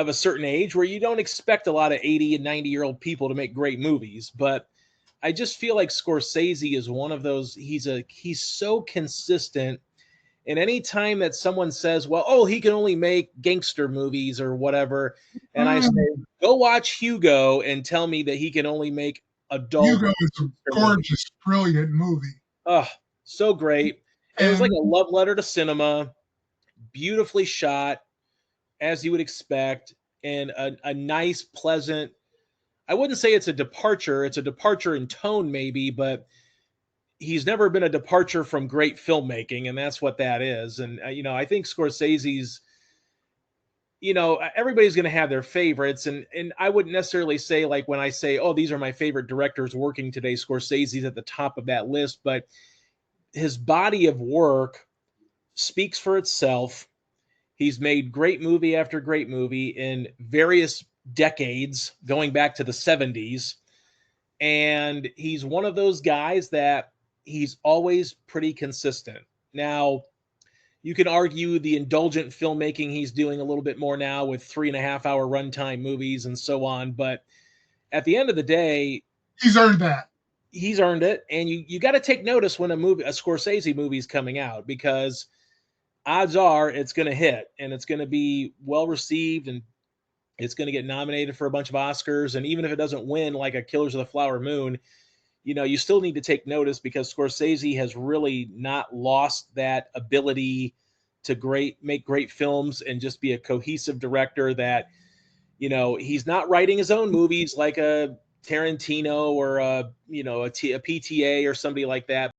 of a certain age where you don't expect a lot of 80 and 90-year-old people to make great movies, but I just feel like Scorsese is one of those. He's so consistent. And any time that someone says, "Well, oh, he can only make gangster movies or whatever," and I say, Mm, "Go watch Hugo and tell me that he can only make adult Hugo is a movies." gorgeous, brilliant movie. Oh, so great! And it was like And a love letter to cinema, beautifully shot, as you would expect, and a nice, pleasant. I wouldn't say it's a departure. It's a departure in tone, maybe, but he's never been a departure from great filmmaking, and that's what that is. And I think Scorsese's, everybody's going to have their favorites, and I wouldn't necessarily say, like, when I say, oh, these are my favorite directors working today, Scorsese's at the top of that list, but his body of work speaks for itself. He's made great movie after great movie in various decades, going back to the 70s. And he's one of those guys that he's always pretty consistent. Now, you can argue the indulgent filmmaking he's doing a little bit more now with 3.5 hour runtime movies and so on. But at the end of the day, he's earned that. he's earned it. And you got to take notice when a Scorsese movie is coming out, because odds are it's going to hit and it's going to be well received and it's going to get nominated for a bunch of Oscars. And even if it doesn't win, like a Killers of the Flower Moon, you still need to take notice, because Scorsese has really not lost that ability to make great films and just be a cohesive director that, he's not writing his own movies like a Tarantino or a PTA or somebody like that.